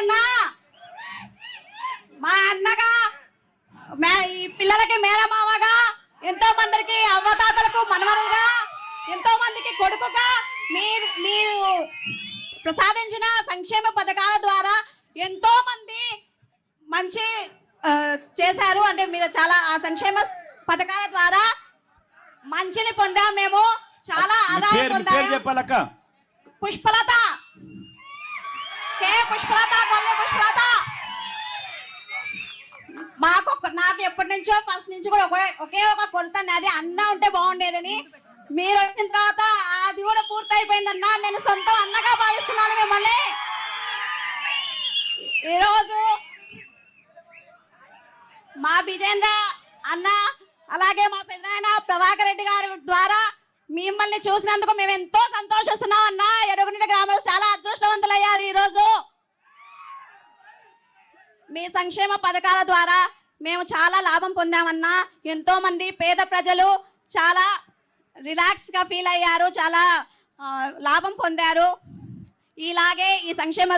అన్న మా అన్నగా ఈ పిల్లలకి మేనమామగా, ఎంతో మందికి అవ్వతాతలకు మనవరుగా, ఎంతో మందికి కొడుకుగా మీరు ప్రసాదించిన సంక్షేమ పథకాల ద్వారా ఎంతో మంది మంచి చేశారు. అంటే మీరు చాలా ఆ సంక్షేమ పథకాల ద్వారా మంచిని పొందాం. మేము చాలా ఆదాయం పొందాం. పుష్పలత, పుష్పలత, కొల్లి పుష్పలత. నాకు ఎప్పటి నుంచో ఫస్ట్ నుంచి కూడా ఒకే ఒక కొడుతాను, అది అన్న ఉంటే బాగుండేదని. మీరు వచ్చిన తర్వాత అది కూడా పూర్తి అయిపోయిందన్న. నేను సొంతం అన్నగా భావిస్తున్నాను మిమ్మల్ని. ఈరోజు మా విజేంద్ర అన్న అలాగే మా పెద్దనాయన ప్రభాకర్ రెడ్డి గారి ద్వారా మిమ్మల్ని చూసినందుకు మేము ఎంతో సంతోషిస్తున్నాం అన్న. ఎడుగునిల గ్రామంలో చాలా అదృష్టవంతులయ్యారు. ఈరోజు మీ సంక్షేమ పథకాల ద్వారా మేము చాలా లాభం పొందామన్నా. ఎంతో మంది పేద ప్రజలు చాలా రిలాక్స్ గా ఫీల్ అయ్యారు, చాలా లాభం పొందారు. ఇలాగే ఈ సంక్షేమ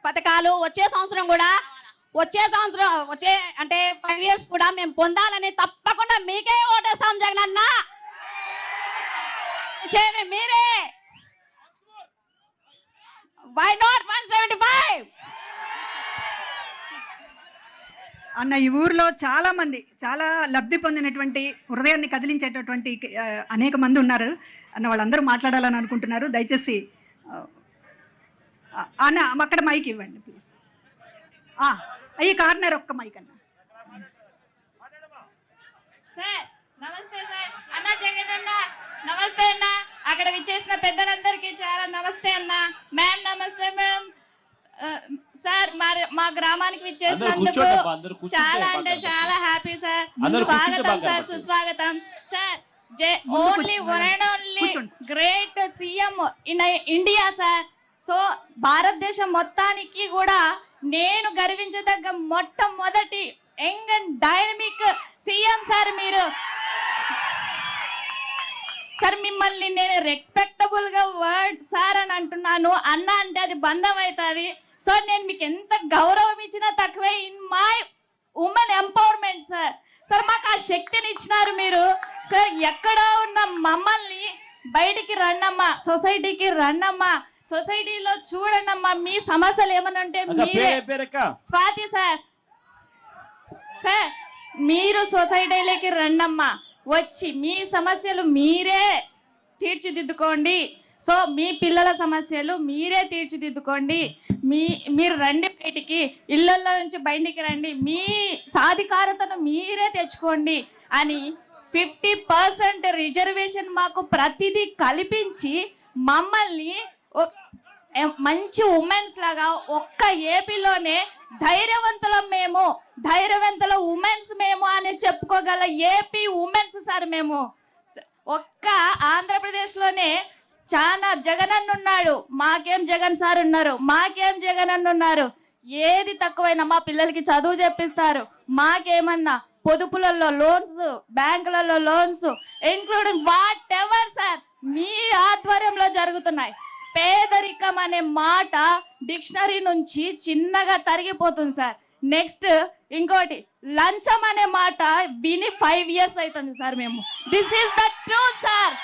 పథకాలు వచ్చే సంవత్సరం అంటే 5 years కూడా మేము పొందాలని తప్పకుండా మీకే ఓటేస్తాం జగనన్న. మీరే వై నాట్ 175 అన్న. ఈ ఊర్లో చాలా మంది చాలా లబ్ధి పొందినటువంటి హృదయాన్ని కదిలించేటటువంటి అనేక మంది ఉన్నారు అన్న. వాళ్ళందరూ మాట్లాడాలని అనుకుంటున్నారు. దయచేసి అన్న అక్కడ మైక్ ఇవ్వండి ప్లీజ్. ఈ కార్నర్ ఒక్క మైక్ అన్న. సార్ నమస్తే సార్. అన్న జగనన్న నమస్తే అన్న. అక్కడ విచ్చేసిన పెద్దలందరికీ చాలా నమస్తే అన్న. మ్యామ్ నమస్తే మ్యామ్. సార్ మా గ్రామానికి విచ్చేసినందుకు చాలా అంటే చాలా హ్యాపీ సార్. స్వాగతం సార్, సుస్వాగతం sir. Only one and only great CM in India sir. So భారతదేశం మొత్తానికి కూడా నేను గర్వించదగ్గ మొట్టమొదటి young and dynamic CM sir మీరు. సార్ మిమ్మల్ని నేను రెస్పెక్టబుల్ గా వర్డ్ సార్ అని అంటున్నాను. అన్న అంటే అది బంధం అవుతుంది. సో నేను మీకు ఎంత గౌరవం ఇచ్చినా తక్కువే. In my women empowerment sir. Sir మాకు ఆ శక్తిని ఇచ్చినారు మీరు. సార్ ఎక్కడో ఉన్న మమ్మల్ని బయటికి రండమ్మా, సొసైటీకి రండమ్మా, సొసైటీలో చూడండమ్మా. మీ సమస్యలు ఏమన్నా ఉంటే స్వాతి సార్. సార్ మీరు సొసైటీలోకి రండమ్మా, వచ్చి మీ సమస్యలు మీరే తీర్చిదిద్దుకోండి. సో మీ పిల్లల సమస్యలు మీరే తీర్చిదిద్దుకోండి. మీరు రండి బయటికి, ఇళ్లలో నుంచి బయటికి రండి, మీ సాధికారతను మీరే తెచ్చుకోండి అని 50% రిజర్వేషన్ మాకు ప్రతిదీ కల్పించి మమ్మల్ని మంచి ఉమెన్స్ లాగా ఒక్క ఏపీలోనే ధైర్యవంతుల ఉమెన్స్ మేము అని చెప్పుకోగల ఏపీ ఉమెన్స్ సార్ మేము. ఒక్క ఆంధ్రప్రదేశ్లోనే చాలా జగనన్న ఉన్నాడు. మాకేం జగన్ సార్ ఉన్నారు, మాకేం జగనన్న ఉన్నారు. ఏది తక్కువైనా మా పిల్లలకి చదువు చెప్పిస్తారు. మాకేమన్నా పొదుపులలో లోన్స్, బ్యాంకులలో loans, including whatever sir మీ ఆధ్వర్యంలో జరుగుతున్నాయి. పేదరికం అనే మాట డిక్షనరీ నుంచి చిన్నగా తరిగిపోతుంది సార్. నెక్స్ట్ ఇంకోటి లంచం అనే మాట విని 5 years అవుతుంది సార్ మేము. This is the truth sir.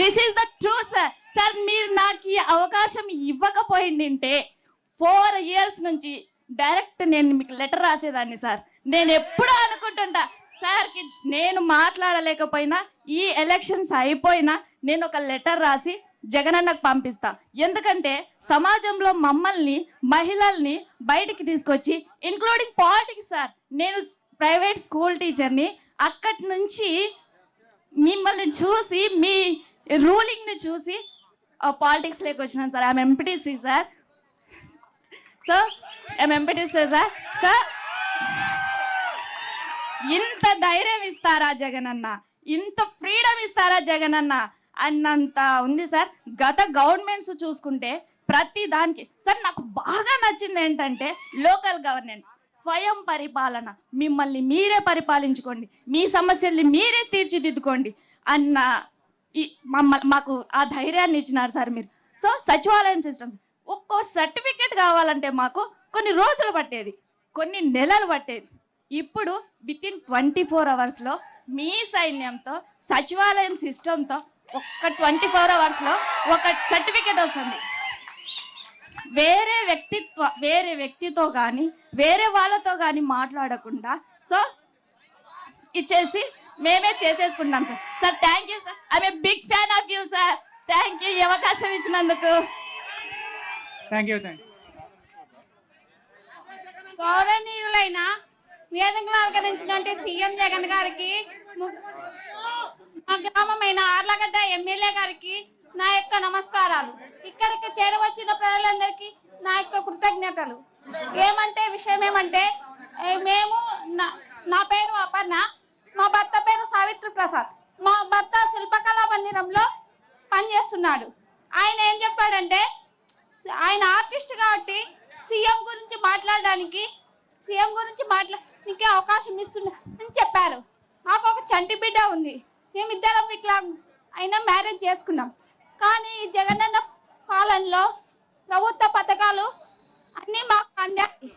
This is the truth sir. Sir మీరు నాకు ఈ అవకాశం ఇవ్వకపోయిందంటే 4 years నుంచి డైరెక్ట్ నేను మీకు లెటర్ రాసేదాన్ని సార్. నేను ఎప్పుడూ అనుకుంటుంటా సార్కి నేను మాట్లాడలేకపోయినా ఈ ఎలక్షన్స్ అయిపోయినా నేను ఒక లెటర్ రాసి జగనన్నకు పంపిస్తా. ఎందుకంటే సమాజంలో మమ్మల్ని మహిళల్ని బయటికి తీసుకొచ్చి ఇంక్లూడింగ్ పాలిటిక్స్ సార్. నేను ప్రైవేట్ స్కూల్ టీచర్ని. అక్కడి నుంచి మిమ్మల్ని చూసి మీ రూలింగ్ని చూసి పాలిటిక్స్ లేక వచ్చినాను sir. I'm MPTC sir. So I'm MPTC sir. Sir ఇంత ధైర్యం ఇస్తారా జగనన్న, ఇంత ఫ్రీడమ్ ఇస్తారా జగనన్న అన్నంత ఉంది సార్. గత గవర్నమెంట్స్ చూసుకుంటే ప్రతి దానికి సార్ నాకు బాగా నచ్చింది ఏంటంటే లోకల్ గవర్నెన్స్, స్వయం పరిపాలన. మిమ్మల్ని మీరే పరిపాలించుకోండి, మీ సమస్యల్ని మీరే తీర్చిదిద్దుకోండి అన్న మాకు ఆ ధైర్యాన్ని ఇచ్చినారు సార్ మీరు. సో సచివాలయం సిస్టమ్స్ ఒక్కో సర్టిఫికేట్ కావాలంటే మాకు కొన్ని రోజులు పట్టేది, కొన్ని నెలలు పట్టేది. ఇప్పుడు వితిన్ 24 అవర్స్లో మీ సైన్యంతో సచివాలయం సిస్టంతో ఒక్క 24 అవర్స్లో ఒక సర్టిఫికేట్ వస్తుంది. వేరే వ్యక్తితో కానీ వేరే వాళ్ళతో కానీ మాట్లాడకుండా సో ఇచ్చేసి మేమే చేసేసుకుంటాం sir. Sir thank you sir, I'm a big fan of you sir. Thank you, ఈ అవకాశం ఇచ్చినందుకు. Thank you. గౌరవనీయులైన వేదికలు అలంకరించినటువంటి సీఎం జగన్ గారికి, మా గ్రామమైన ఆర్లగడ్డ ఎమ్మెల్యే గారికి నా యొక్క నమస్కారాలు. ఇక్కడికి చేరవచ్చిన ప్రజలందరికీ నా యొక్క కృతజ్ఞతలు. విషయం ఏమంటే మేము నా పేరు అపర్ణ, మా భర్త పేరు సావిత్రి ప్రసాద్. మా భర్త శిల్పకళా మందిరంలో పనిచేస్తున్నాడు. ఆయన ఏం చెప్పాడంటే, ఆయన ఆర్టిస్ట్ కాబట్టి సీఎం గురించి మాట్లాడడానికి అవకాశం ఇస్తున్నా అని చెప్పారు. మాకు ఒక చంటి బిడ్డ ఉంది, మేమిద్దరం వికలాంగ్ అయినా మ్యారేజ్ చేసుకున్నాం. కానీ ఈ జగనన్న పాలనలో ప్రభుత్వ పథకాలు అన్నీ మాకు అందాయి.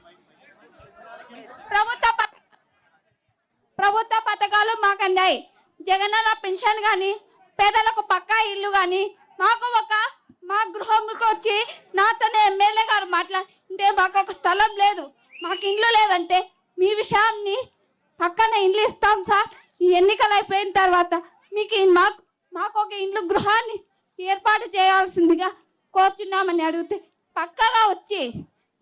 ప్రభుత్వ పథకాలు మాకు అందాయి. జగనన్న పెన్షన్ కానీ, పేదలకు పక్కా ఇల్లు కానీ, మా గృహంకి వచ్చి నాతోనే ఎమ్మెల్యే గారు మాట్లాడితే మాకు ఒక స్థలం లేదు, మాకు ఇల్లు లేదంటే మీ విషయాన్ని పక్కన ఇల్లు ఇస్తాం సార్, ఈ ఎన్నికలు అయిపోయిన తర్వాత మీకు మాకు ఒక ఇల్లు గృహాన్ని ఏర్పాటు చేయాల్సిందిగా కోరుచున్నామని అడిగితే పక్కగా వచ్చి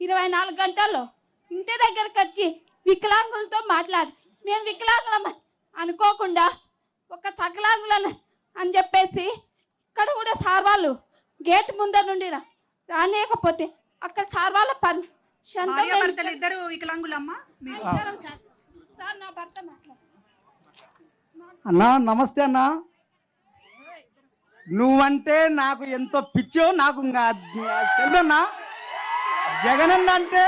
24 గంటల్లో ఇంటి దగ్గరకు వచ్చి వికలాంగులతో మాట్లాడి మేము వికలాంగులం అనుకోకుండా ఒక సకలాంగులను అని చెప్పేసి ఇక్కడ కూడా సార్ వాళ్ళు గేట్ ముందర నుండి రానేయకపోతే అక్కడ సార్ వాళ్ళ భార్యాభర్తలు ఇద్దరు వికలాంగులమ్మా. సార్ నా భర్త మాట్లాడు. అన్నా నమస్తే అన్నా. నువ్వంటే నాకు ఎంతో పిచ్చో నాకు తెలుదన్నా. జగనన్న అంటే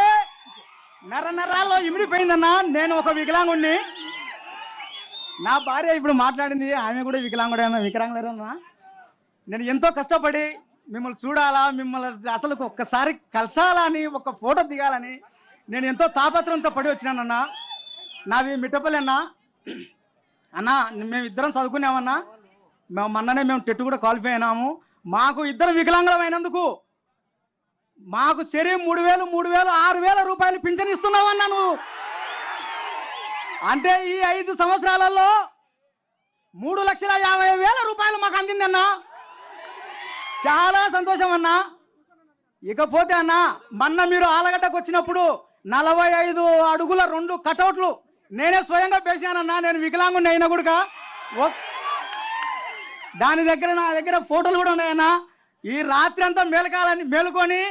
నరాల్లో ఇమిడిపోయిందన్నా. నేను ఒక వికలాంగుడిని, నా భార్య ఇప్పుడు మాట్లాడింది, ఆమె కూడా వికలాంగులేరన్నా. నేను ఎంతో కష్టపడి మిమ్మల్ని చూడాలా, మిమ్మల్ని అసలు ఒక్కసారి కలసాలని, ఒక ఫోటో దిగాలని నేను ఎంతో తాపత్రంతో పడి వచ్చినానన్నా. నాది మిట్టపల్లి అన్నా. అన్నా మేము ఇద్దరం చదువుకున్నామన్నా. మొన్ననే మేము టెట్ కూడా క్వాలిఫై అయినాము. మాకు ఇద్దరం వికలాంగులం అయినందుకు మాకు సరే 3,000, 6,000 రూపాయలు పింఛన్ ఇస్తున్నావన్నా నువ్వు. అంటే ఈ 5 సంవత్సరాలలో 3,50,000 రూపాయలు మాకు అందిందన్నా. చాలా సంతోషం అన్నా. ఇకపోతే అన్నా, మొన్న మీరు ఆలగడ్డకు వచ్చినప్పుడు 45 అడుగుల 2 కటౌట్లు నేనే స్వయంగా పేశానన్నా. నేను వికలాంగుని అయినా కూడా దాని దగ్గర నా దగ్గర ఫోటోలు కూడా ఉన్నాయన్నా. ఈ రాత్రి అంతా మేలుకొని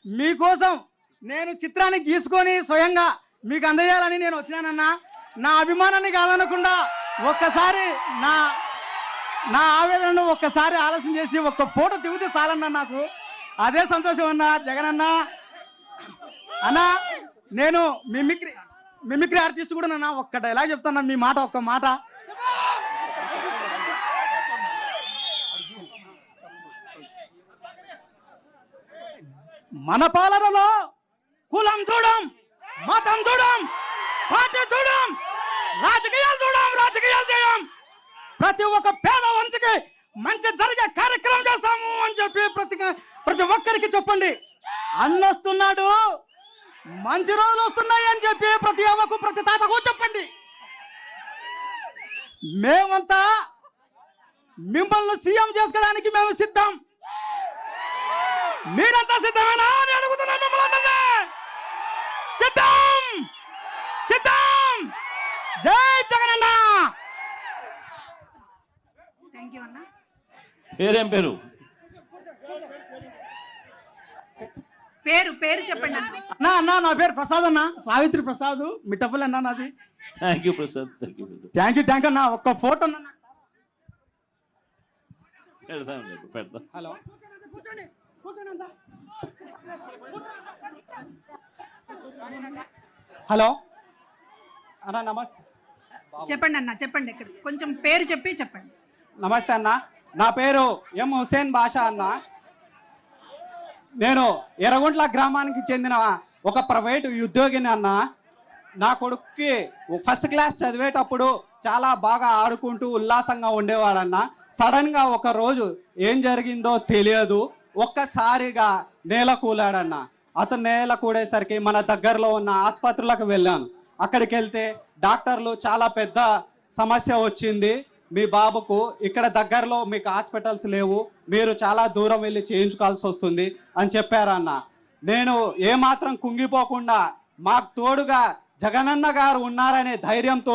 మీకోసం నేను చిత్రాన్ని గీసుకొని స్వయంగా మీకు అందజేయాలని నేను వచ్చినానన్నా. నా అభిమానాన్ని కాదనకుండా ఒక్కసారి నా ఆవేదనను ఒక్కసారి ఆలోచన చేసి ఒక్క ఫోటో దిగితే చాలన్నా నాకు. అదే సంతోషం అన్నా. జగన్ అన్నా నేను మిమిక్రీ ఆర్టిస్ట్ కూడా నన్నా. ఒక్క డైలాగ్ చెప్తాను, మీ మాట ఒక్క మాట. మన పాలనలో కులం చూడం, మతం చూడం, పార్టీ చూడం, రాజకీయాలు చేయం. ప్రతి ఒక్క పేద వంశకి మంచి జరిగే కార్యక్రమం చేస్తాము అని చెప్పి ప్రతి ఒక్కరికి చెప్పండి. అన్నొస్తున్నాడు, మంచి రోజులు వస్తున్నాయి అని చెప్పి ప్రతి అవ్వకు ప్రతి తాతకు చెప్పండి. మేమంతా మిమ్మల్ని సీఎం చేసుకోవడానికి మేము సిద్ధం. మీరంతా సిద్ధమేనా అని అడుగుతున్నాం మిమ్మల్ని. సిద్ధం సిద్ధం. జై జగనన్న. థ్యాంక్ యూ అన్న. పేరేం పేరు? పేరు చెప్పండి అన్న. నా పేరు ప్రసాద్ అన్న, సావిత్రి ప్రసాద్, మిట్టపల్లి అన్న నాది. Thank you Prasad. Thank you అన్న. ఒక్క ఫోటో అన్న పెడతాం. హలో హలో అన్న నమస్తే. చెప్పండి అన్న, చెప్పండి. ఇక్కడ కొంచెం పేరు చెప్పండి. నమస్తే అన్న. నా పేరు ఎం హుసేన్ బాషా అన్న. నేను ఎర్రగుంట్ల గ్రామానికి చెందిన ఒక ప్రైవేటు ఉద్యోగిని అన్న. నా కొడుక్కి ఫస్ట్ క్లాస్ చదివేటప్పుడు చాలా బాగా ఆడుకుంటూ ఉల్లాసంగా ఉండేవాడన్న. సడన్ గా ఒక రోజు ఏం జరిగిందో తెలియదు, ఒక్కసారిగా నేల కూలాడన్న. అతను నేల కూడేసరికి మన దగ్గరలో ఉన్న ఆసుపత్రులకు వెళ్ళాను. అక్కడికి వెళ్తే డాక్టర్లు చాలా పెద్ద సమస్య వచ్చింది మీ బాబుకు, ఇక్కడ దగ్గరలో మీకు హాస్పిటల్స్ లేవు, మీరు చాలా దూరం వెళ్ళి చేయించుకోవాల్సి వస్తుంది అని చెప్పారన్న. నేను ఏమాత్రం కుంగిపోకుండా మాకు తోడుగా జగనన్న గారు ఉన్నారనే ధైర్యంతో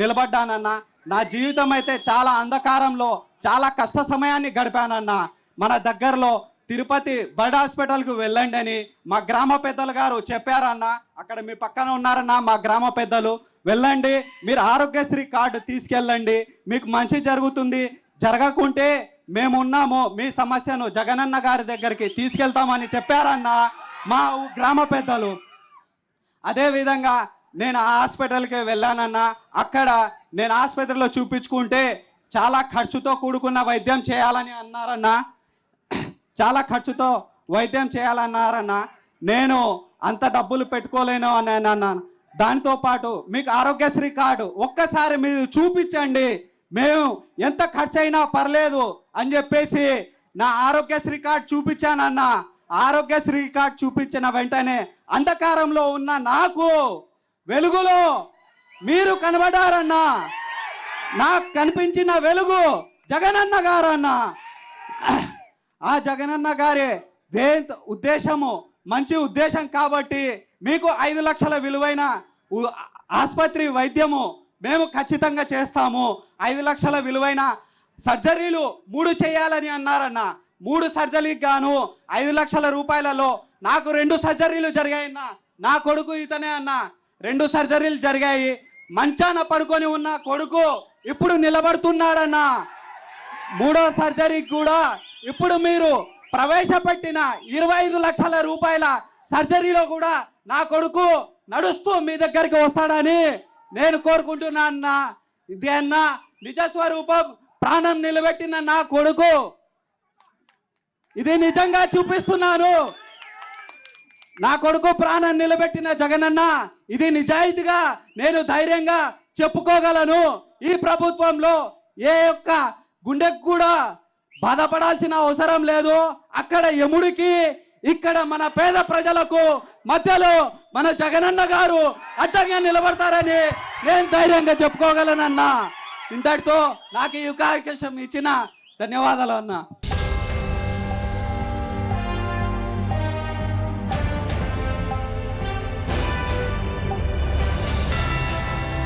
నిలబడ్డానన్న. నా జీవితం అయితే చాలా అంధకారంలో చాలా కష్ట సమయాన్ని గడిపానన్న. మన దగ్గరలో తిరుపతి బర్డ్ హాస్పిటల్కు వెళ్ళండి అని మా గ్రామ పెద్దలు గారు చెప్పారన్న. అక్కడ మీ పక్కన ఉన్నారన్న మా గ్రామ పెద్దలు. వెళ్ళండి, మీరు ఆరోగ్యశ్రీ కార్డు తీసుకెళ్ళండి, మీకు మంచి జరుగుతుంది, జరగకుంటే మేము ఉన్నాము, మీ సమస్యను జగనన్న గారి దగ్గరికి తీసుకెళ్తామని చెప్పారన్న మా గ్రామ పెద్దలు. అదేవిధంగా నేను ఆ హాస్పిటల్కి వెళ్ళానన్న. అక్కడ నేను ఆసుపత్రిలో చూపించుకుంటే చాలా ఖర్చుతో కూడుకున్న వైద్యం చేయాలని అన్నారన్న. చాలా ఖర్చుతో వైద్యం చేయాలన్నారన్న. నేను అంత డబ్బులు పెట్టుకోలేను అని అన్నాను. దానితో పాటు మీకు ఆరోగ్యశ్రీ కార్డు ఒక్కసారి మీరు చూపించండి, మేము ఎంత ఖర్చు అయినా పర్లేదు అని చెప్పేసి నా ఆరోగ్యశ్రీ కార్డు చూపించానన్న. ఆరోగ్యశ్రీ కార్డు చూపించిన వెంటనే అంధకారంలో ఉన్న నాకు వెలుగులో మీరు కనబడారన్న. నాకు కనిపించిన వెలుగు జగనన్న గారన్న. ఆ జగనన్న గారి ఉద్దేశము మంచి ఉద్దేశం కాబట్టి మీకు 5 లక్షల విలువైన ఆసుపత్రి వైద్యము మేము ఖచ్చితంగా చేస్తాము. 5 లక్షల విలువైన సర్జరీలు 3 చేయాలని అన్నారన్న. 3 సర్జరీకి గాను 5 లక్షల రూపాయలలో నాకు 2 సర్జరీలు జరిగాయన్న. నా కొడుకు ఇతనే అన్న. 2 సర్జరీలు జరిగాయి. మంచాన పడుకొని ఉన్న కొడుకు ఇప్పుడు నిలబడుతున్నాడన్న. 3వ సర్జరీకి కూడా ఇప్పుడు మీరు ప్రవేశపెట్టిన 25 లక్షల రూపాయల సర్జరీలో కూడా నా కొడుకు నడుస్తూ మీ దగ్గరికి వస్తాడని నేను కోరుకుంటున్నా అన్న. ఇది అన్న నిజస్వరూపం, ప్రాణం నిలబెట్టిన నా కొడుకు. ఇది నిజంగా చూపిస్తున్నాను. నా కొడుకు ప్రాణం నిలబెట్టిన జగనన్న, ఇది నిజాయితీగా నేను ధైర్యంగా చెప్పుకోగలను. ఈ ప్రభుత్వంలో ఏ ఒక్క గుండెకు కూడా బాధపడాల్సిన అవసరం లేదు. అక్కడ యముడికి, ఇక్కడ మన పేద ప్రజలకు మధ్యలో మన జగనన్న గారు అడ్డంగా నిలబడతారని నేను ధైర్యంగా చెప్పుకోగలనన్నా. ఇంతటితో నాకు ఈ అవకాశం ఇచ్చిన ధన్యవాదాలు అన్నా.